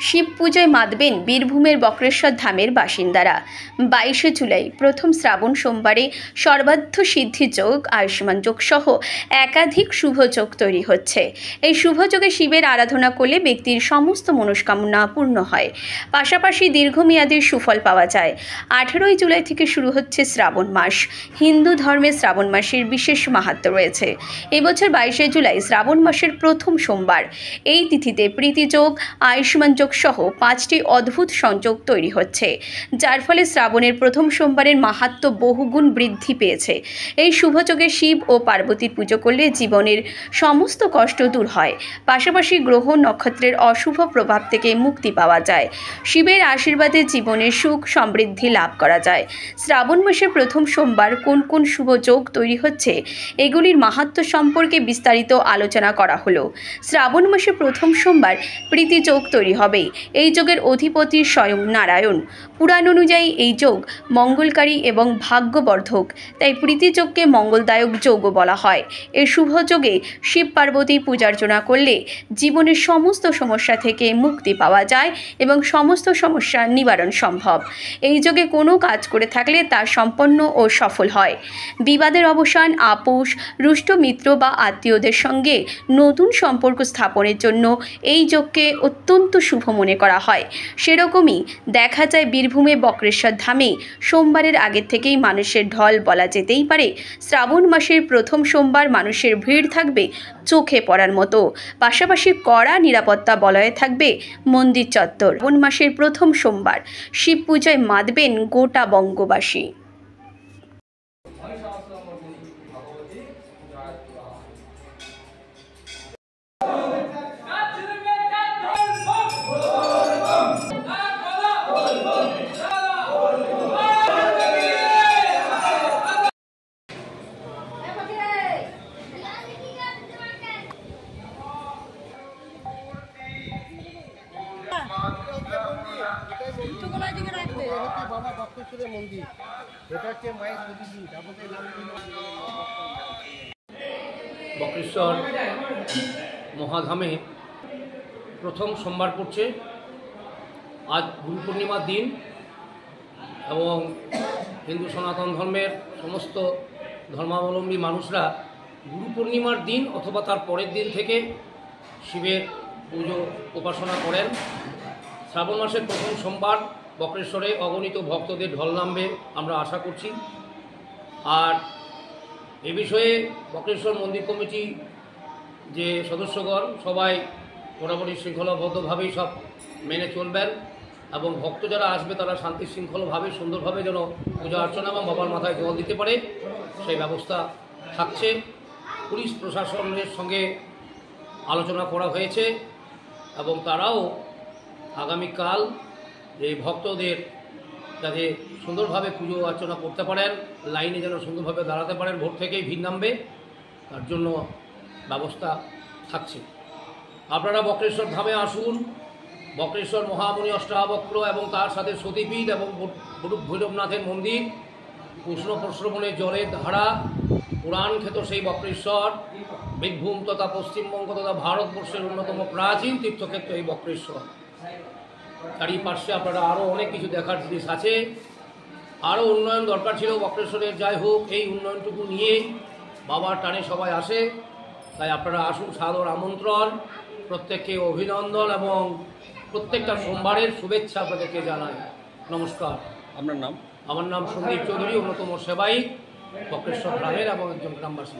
শিব পুজোয় মাতবেন বীরভূমের বক্রেশ্বর ধামের বাসিন্দারা। 22শে জুলাই প্রথম শ্রাবণ সোমবারে সর্বার্থ সিদ্ধি যোগ, আয়ুষ্মান যোগ সহ একাধিক শুভ যোগ তৈরি হচ্ছে। এই শুভ যোগে শিবের আরাধনা করলে ব্যক্তির সমস্ত মনস্কামনা পূর্ণ হয়, পাশাপাশি দীর্ঘমেয়াদী সুফল পাওয়া যায়। 18ই জুলাই থেকে শুরু হচ্ছে শ্রাবণ মাস। হিন্দু ধর্মে শ্রাবণ মাসের বিশেষ মাহাত্ম্য রয়েছে। এবছর 22শে জুলাই শ্রাবণ মাসের প্রথম সোমবার। এই তিথিতে প্রীতি যোগ, আয়ুষ্মান যোগ সহ 5টি অদ্ভুত সংযোগ তৈরি হচ্ছে, যার ফলে শ্রাবণের প্রথম সোমবারের মাহাত্ম্য বহুগুণ বৃদ্ধি পেয়েছে। এই শুভযোগে শিব ও পার্বতীর পুজো করলে জীবনের সমস্ত কষ্ট দূর হয়, পাশাপাশি গ্রহ নক্ষত্রের অশুভ প্রভাব থেকে মুক্তি পাওয়া যায়। শিবের আশীর্বাদে জীবনে সুখ সমৃদ্ধি লাভ করা যায়। শ্রাবণ মাসের প্রথম সোমবার কোন কোন শুভ যোগ তৈরি হচ্ছে, এগুলির মাহাত্ম্য সম্পর্কে বিস্তারিত আলোচনা করা হলো। শ্রাবণ মাসে প্রথম সোমবার প্রীতি যোগ তৈরি হবে। এই যোগের অধিপতি স্বয়ং নারায়ণ। পুরাণ অনুযায়ী এই যোগ মঙ্গলকারী এবং ভাগ্যবর্ধক, তাই প্রীতি যোগকে মঙ্গলদায়ক যোগও বলা হয়। এই শুভ যোগে শিব পার্বতী পূজার্চনা করলে জীবনের সমস্ত সমস্যা থেকে মুক্তি পাওয়া যায় এবং সমস্ত সমস্যার নিবারণ সম্ভব। এই যোগে কোনো কাজ করে থাকলে তা সম্পন্ন ও সফল হয়। বিবাদের অবসান, আপোষ, রুষ্ট মিত্র বা আত্মীয়দের সঙ্গে নতুন সম্পর্ক স্থাপনের জন্য এই যোগকে অত্যন্ত শুভ মনে করা হয়। সেরকমই দেখা যায় বীরভূমে বক্রেশ্বর ধামে সোমবারের আগের থেকেই মানুষের ঢল বলা যেতেই পারে। শ্রাবণ মাসের প্রথম সোমবার মানুষের ভিড় থাকবে চোখে পড়ার মতো, পাশাপাশি কড়া নিরাপত্তা বলয়ে থাকবে মন্দির চত্বর। শ্রাবণ মাসের প্রথম সোমবার শিব পূজায় মাতবেন গোটা বঙ্গবাসী। বক্রেশ্বর মহাধামে প্রথম সোমবার পড়ছে। আজ গুরু পূর্ণিমার দিন এবং হিন্দু সনাতন ধর্মের সমস্ত ধর্মাবলম্বী মানুষরা গুরু পূর্ণিমার দিন অথবা তার পরের দিন থেকে শিবের পুজো উপাসনা করেন। শ্রাবণ মাসের প্রথম সোমবার বক্রেশ্বরে অগণিত ভক্তদের ঢল নামবে আমরা আশা করছি। আর এ বিষয়ে বক্রেশ্বর মন্দির কমিটি যে সদস্যগণ সবাই মোটামুটি শৃঙ্খলাবদ্ধভাবেই সব মেনে চলবেন এবং ভক্ত যারা আসবে তারা শান্তি শৃঙ্খলভাবে সুন্দরভাবে যেন পূজা অর্চনা এবং বাবার মাথায় জল দিতে পারে সেই ব্যবস্থা থাকছে। পুলিশ প্রশাসনের সঙ্গে আলোচনা করা হয়েছে এবং তারাও আগামীকাল এই ভক্তদের যাতে সুন্দরভাবে পুজো অর্চনা করতে পারেন, লাইনে যেন সুন্দরভাবে দাঁড়াতে পারেন, ভোর থেকেই ভিড় নামবে, তার জন্য ব্যবস্থা থাকছে। আপনারা বক্রেশ্বর ধামে আসুন। বক্রেশ্বর মহামুনি অষ্টাবক্র এবং তার সাথে সতীপীঠ এবং ভৈরবনাথের মন্দির, উষ্ণ প্রস্রবণের জলের ধারা, পুরাণ খ্যাত সেই বক্রেশ্বর বীরভূম তথা পশ্চিমবঙ্গ তথা ভারতবর্ষের অন্যতম প্রাচীন তীর্থক্ষেত্র এই বক্রেশ্বর। তারই পাশে আপনারা আরও অনেক কিছু দেখার জিনিস আছে, আরও উন্নয়ন দরকার ছিল বক্রেশ্বরের। যাই হোক, এই উন্নয়নটুকু নিয়েই বাবার টানে সবাই আসে, তাই আপনারা আসুন, সাদর আমন্ত্রণ, প্রত্যেককে অভিনন্দন এবং প্রত্যেকটা সোমবারের শুভেচ্ছা আপনাদেরকে জানাই। নমস্কার। আপনার নাম? আমার নাম সন্দীপ চৌধুরী, অন্যতম সেবায়িত বক্রেশ্বর গ্রামের এবং একজন গ্রামবাসী।